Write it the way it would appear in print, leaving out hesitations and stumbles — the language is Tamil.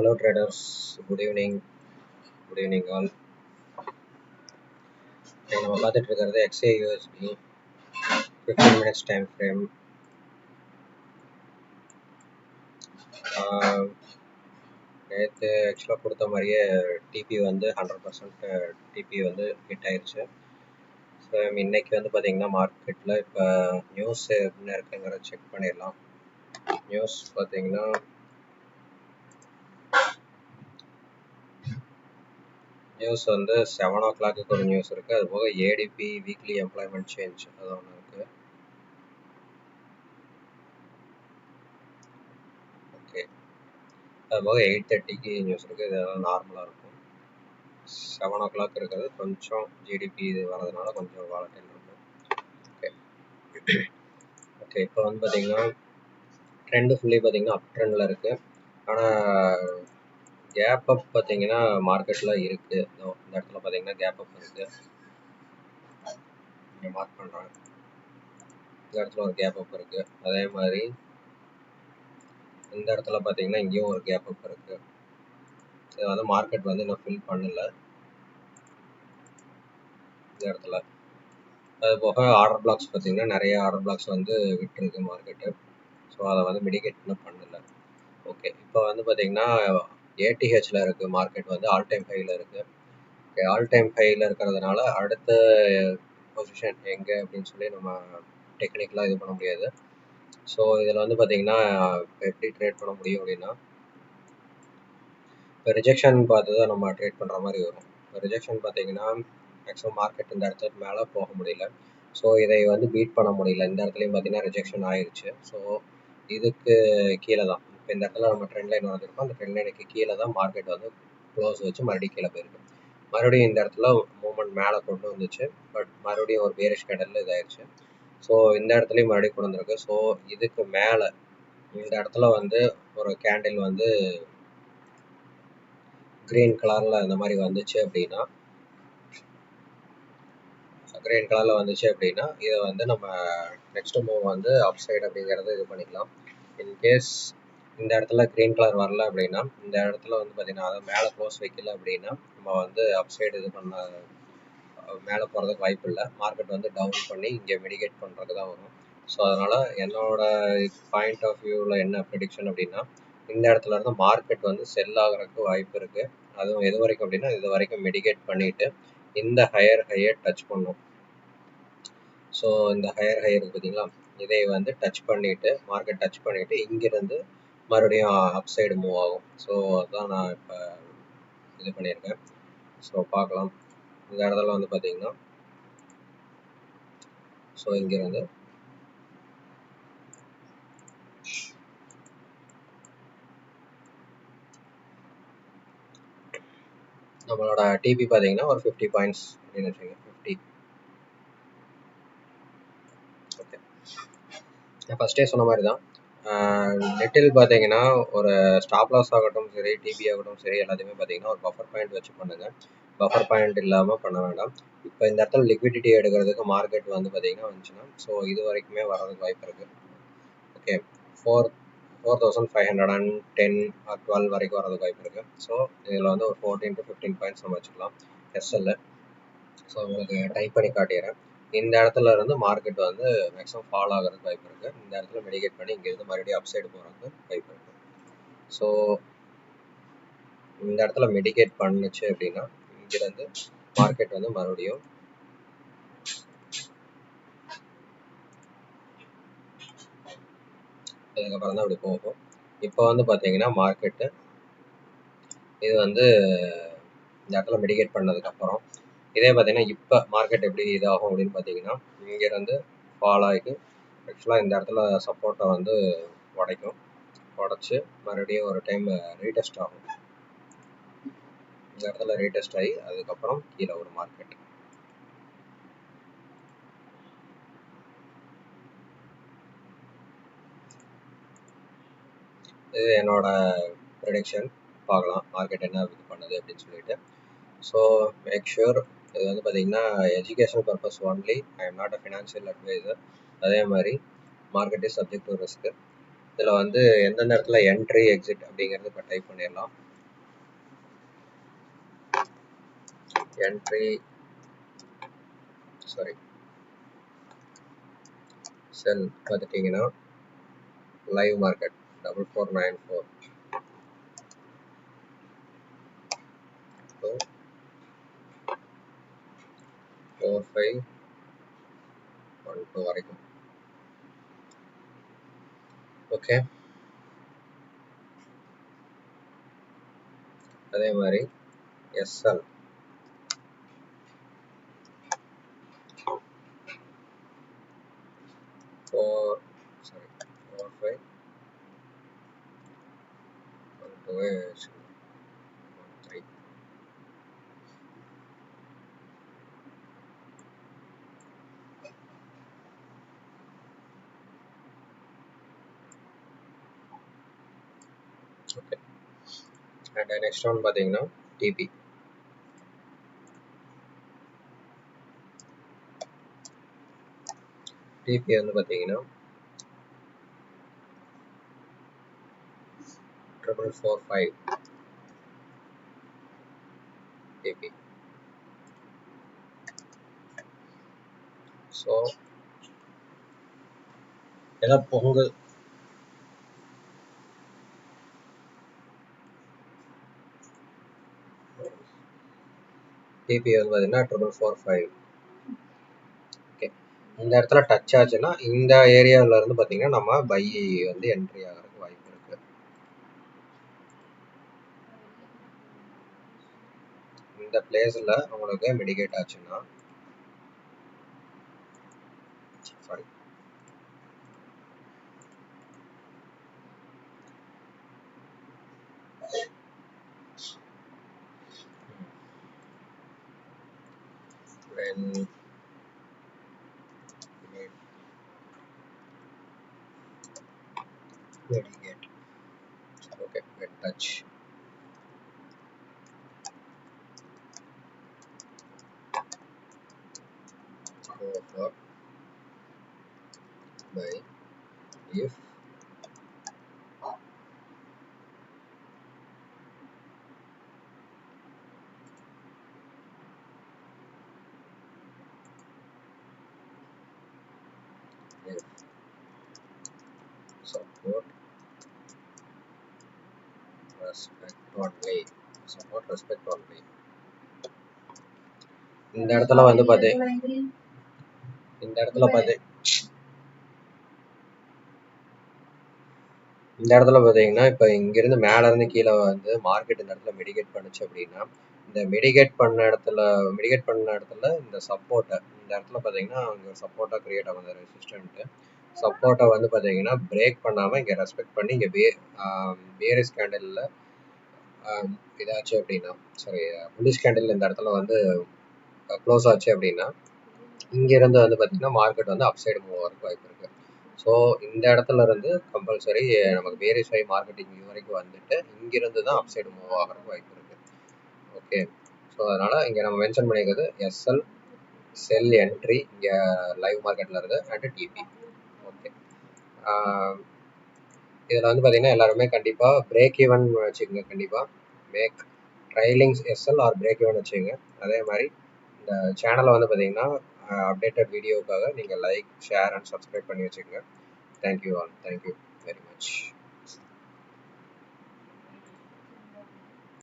Hello traders, good evening all. நம்ம பார்த்துட்டு இருக்கிறது XA USD 15 minutes time frame. நேற்று ஆக்சுவலாக கொடுத்த மாதிரியே டிபி வந்து 100% டிபி வந்து ஹிட் ஆயிடுச்சு. ஸோ இன்னைக்கு வந்து பார்த்தீங்கன்னா மார்க்கெட்டில் இப்போ நியூஸ் என்ன இருக்குங்கிறத செக் பண்ணிடலாம். நியூஸ் பார்த்தீங்கன்னா நியூஸ் வந்து 7 o'clock ஒரு நியூஸ் இருக்குது. அது போக ஏடிபி வீக்லி எம்ப்ளாய்மெண்ட் சேஞ்ச் அது ஒன்று இருக்குது. ஓகே, அது போக 8:30 நியூஸ் இருக்குது. இதெல்லாம் நார்மலாக இருக்கும். 7 o'clock இருக்கிறது கொஞ்சம் ஜிடிபி இது வரதுனால கொஞ்சம் வாலட்டைல் இருக்கும். ஓகே, இப்போ வந்து பார்த்தீங்கன்னா ட்ரெண்டு ஃபுல்லி பார்த்தீங்கன்னா அப் ட்ரெண்டில் இருக்குது. ஆனால் கேப் அப் பார்த்தீங்கன்னா மார்க்கெட்டில் இருக்குது. இந்த இடத்துல பார்த்தீங்கன்னா கேப் அப் இருக்குது. இங்கே மார்க் பண்ணுறேன். இந்த இடத்துல ஒரு கேப் அப் இருக்குது. அதே மாதிரி இந்த இடத்துல பார்த்தீங்கன்னா இங்கேயும் ஒரு கேப் அப் இருக்குது. இது வந்து மார்க்கெட் வந்து இன்னும் ஃபில் பண்ணல இந்த இடத்துல. அது போக ஆர்டர் பிளாக்ஸ் பார்த்தீங்கன்னா நிறைய ஆர்டர் பிளாக்ஸ் வந்து விட்டுருக்கு மார்க்கெட்டு. ஸோ அதை வந்து மிடிகேட் இன்னும் பண்ணல. ஓகே, இப்போ வந்து பார்த்தீங்கன்னா ஏடிஹெச்சில் இருக்குது. மார்க்கெட் வந்து ஆல் டைம் ஹையில் இருக்குது. ஓகே, ஆல் டைம் ஹையில் இருக்கிறதுனால அடுத்த பொசிஷன் எங்கே அப்படின்னு சொல்லி நம்ம டெக்னிக்கலாக இது பண்ண முடியாது. ஸோ இதில் வந்து பார்த்தீங்கன்னா எப்படி ட்ரேட் பண்ண முடியும் அப்படின்னா, இப்போ ரிஜெக்ஷன் பார்த்து தான் நம்ம ட்ரேட் பண்ணுற மாதிரி வரும். இப்போ ரிஜெக்ஷன் பார்த்தீங்கன்னா மேக்ஸிமம் மார்க்கெட் இந்த இடத்துக்கு மேலே போக முடியல. ஸோ இதை வந்து பீட் பண்ண முடியல. இந்த இடத்துலையும் பார்த்தீங்கன்னா ரிஜெக்ஷன் ஆயிடுச்சு. ஸோ இதுக்கு கீழே தான் இப்போ இந்த இடத்துல நம்ம ட்ரெண்ட் லைன் வந்துருக்கோம். அந்த ட்ரெண்ட் லைனுக்கு கீழே தான் மார்க்கெட் வந்து க்ளோஸ் வச்சு மறுபடியும் கீழே போயிருக்கு. மறுபடியும் இந்த இடத்துல மூவ்மெண்ட் மேலே கொண்டு வந்துச்சு. பட் மறுபடியும் ஒரு பேரிஷ் கேண்டலில் இதாயிடுச்சு. ஸோ இந்த இடத்துலையும் மறுபடியும் கொண்டு வந்திருக்கு. ஸோ இதுக்கு மேலே இந்த இடத்துல வந்து ஒரு கேண்டில் வந்து கிரீன் கலரில் இந்த மாதிரி வந்துச்சு அப்படின்னா இதை வந்து நம்ம நெக்ஸ்ட் மூவ் வந்து அப் சைடு அப்படிங்கிறத இது பண்ணிக்கலாம். இன்கேஸ் இந்த இடத்துல கிரீன் கலர் வரல அப்படின்னா இந்த இடத்துல வந்து பார்த்தீங்கன்னா அதை மேலே க்ளோஸ் வைக்கல அப்படின்னா நம்ம வந்து அப் சைடு இது பண்ண மேலே போகிறதுக்கு வாய்ப்பு இல்லை. மார்க்கெட் வந்து டவுன் பண்ணி இங்கே மிடிகேட் பண்ணுறதுக்கு தான் வரும். ஸோ அதனால் என்னோட பாயிண்ட் ஆஃப் வியூவில் என்ன ப்ரெடிக்ஷன் அப்படின்னா இந்த இடத்துல இருந்து மார்க்கெட் வந்து செல் ஆகிறதுக்கு வாய்ப்பு இருக்குது. அதுவும் எது வரைக்கும் அப்படின்னா இது வரைக்கும் மிடிகேட் பண்ணிவிட்டு இந்த ஹையை டச் பண்ணும். ஸோ இந்த ஹையர் இருக்குது பார்த்தீங்களா, இதை வந்து டச் பண்ணிவிட்டு மார்க்கெட் டச் பண்ணிவிட்டு இங்கேருந்து மறுபடியும் அப் சைடு மூவ் ஆகும். ஸோ அதுதான் நான் இப்போ இது பண்ணியிருக்கேன். ஸோ பார்க்கலாம். இந்த இடத்துல வந்து பார்த்தீங்கன்னா ஸோ இங்கேருந்து நம்மளோட டிபி பார்த்தீங்கன்னா ஒரு 50 பாயிண்ட்ஸ் அப்படின்னு வச்சுக்கோங்க. 50. ஓகே, நான் ஃபஸ்ட்டே சொன்ன மாதிரி தான் நெட்டில் பார்த்தீங்கன்னா ஒரு ஸ்டாப் லாஸ் ஆகட்டும் சரி, டிபி ஆகட்டும் சரி, எல்லாத்தையுமே பார்த்தீங்கன்னா ஒரு பஃபர் பாயிண்ட் வச்சு பண்ணுங்கள். பஃபர் பாயிண்ட் இல்லாமல் பண்ண வேண்டாம். இப்போ இந்த இடத்துல லிக்விடிட்டி எடுக்கிறதுக்கு மார்க்கெட் வந்து பார்த்தீங்கன்னா வந்துச்சுன்னா ஸோ இது வரைக்குமே வர்றதுக்கு வாய்ப்பு இருக்குது. ஓகே, 4,510 or 12 வரைக்கும் வரதுக்கு வாய்ப்பு இருக்குது. ஸோ இதில் வந்து ஒரு 14 to 15 பாயிண்ட்ஸ் நம்ம வச்சுக்கலாம் எஸ்எல்ல. ஸோ உங்களுக்கு டைப் பண்ணி காட்டிடுறேன். இந்த இடத்துல இருந்து மார்க்கெட் வந்து மேக்ஸிமம் ஃபால் ஆகிறதுக்கு வாய்ப்பு இருக்குது. இந்த இடத்துல மெடிகேட் பண்ணி இங்கேருந்து மறுபடியும் அப் சைடு போகிறதுக்கு வாய்ப்பு இருக்குது. ஸோ இந்த இடத்துல மெடிகேட் பண்ணுச்சு அப்படின்னா இங்கேருந்து மார்க்கெட் வந்து மறுபடியும் அதுக்கப்புறம் தான் அப்படி போகும். இப்போ வந்து பார்த்தீங்கன்னா மார்க்கெட்டு இது வந்து இந்த இடத்துல மெடிகேட் பண்ணதுக்கப்புறம் இதே பார்த்தீங்கன்னா இப்போ மார்க்கெட் எப்படி இதாகும் அப்படின்னு பார்த்தீங்கன்னா இங்கேருந்து ஃபால் ஆகிட்டு ஆக்சுவலாக இந்த இடத்துல சப்போர்ட்டை வந்து உடச்சி மறுபடியும் ஒரு டைம் ரீடெஸ்ட் ஆகும். இந்த இடத்துல ரீடெஸ்ட் ஆகி அதுக்கப்புறம் கீழே ஒரு மார்க்கெட். இது என்னோட ப்ரெடிக்ஷன். பார்க்கலாம் மார்க்கெட் என்ன இது பண்ணுது அப்படின்னு சொல்லிட்டு. ஸோ மேக் ஷூர் இது வந்து பார்த்தீங்கன்னா educational purpose only. I am not a financial advisor. அதே மாதிரி market is subject to risk. இதில் வந்து எந்தெந்த இடத்துல என்ட்ரி எக்ஸிட் அப்படிங்கிறது இப்போ டைப் பண்ணிடலாம். entry sell பார்த்துட்டிங்கன்னா live market 4494 so 4512 வரைக்கும். ஓகே, அதே மாதிரி SL 4512 okay. And next one பார்த்தீங்கன்னா டிபி. டிபி வந்து பார்த்தீங்கன்னா 4445 டிபி. ஸோ ஏதாவது பொங்கல் டிபி வந்து பார்த்தீங்கன்னா 4445. ஓகே, இந்த இடத்துல டச் ஆச்சுன்னா இந்த ஏரியாவில் இருந்து பார்த்தீங்கன்னா நம்ம பை வந்து என்ட்ரி ஆகிறதுக்கு வாய்ப்பு இருக்கு. இந்த பிளேஸில் உங்களுக்கு மிடிகேட் ஆச்சுன்னா sorry when mitigate okay when touch go for by if support respect only support respect only. இந்த இடத்துல வந்து இந்த இடத்துல பார்த்தீங்கன்னா இப்போ இங்கிருந்து மேல இருந்து கீழே வந்து மார்க்கெட் இந்த இடத்துல மிடிகேட் பண்ணுச்சு அப்படின்னா இந்த மிடிகேட் பண்ண இடத்துல இந்த சப்போர்ட்டை இந்த இடத்துல பார்த்தீங்கன்னா அங்கே சப்போர்ட்டாக கிரியேட் ஆகும் இந்த ரெசிஸ்டன்ட்டு சப்போர்ட்டை வந்து பார்த்தீங்கன்னா பிரேக் பண்ணாமல் இங்கே ரெஸ்பெக்ட் பண்ணி இங்கே பேரிஸ் கேண்டலில் இதாச்சு அப்படின்னா சாரி புல்லிஷ் கேண்டில் இந்த இடத்துல வந்து க்ளோஸ் ஆச்சு அப்படின்னா இங்கேருந்து வந்து பார்த்தீங்கன்னா மார்க்கெட் வந்து அப் சைடு மூவ் ஆகிறதுக்கு வாய்ப்பு இருக்குது. ஸோ இந்த இடத்துல இருந்து கம்பல்சரி நமக்கு வேரிஃபை மார்க்கெட்டிங் வரைக்கும் வந்துட்டு இங்கிருந்து தான் அப் சைடு மூவ் ஆகிறதுக்கு வாய்ப்பு இருக்குது. ஓகே, ஸோ அதனால் இங்கே நம்ம மென்ஷன் பண்ணிக்கிறது எஸ்எல் செல் என்ட்ரி இங்கே லைவ் மார்க்கெட்டில் இருக்குது அண்ட் டிபி. ஓகே, இதில் வந்து பார்த்தீங்கன்னா எல்லாருமே கண்டிப்பாக பிரேக் ஈவன் வச்சுக்கோங்க. கண்டிப்பாக make trailings SL or break even வச்சுக்கோங்க. அதே மாதிரி இந்த சேனலை வந்து பார்த்தீங்கன்னா அப்டேட்டட் வீடியோக்காக நீங்கள் லைக் ஷேர் அண்ட் சப்ஸ்கிரைப் பண்ணி வச்சுக்கோங்க. Thank you all, thank you very much.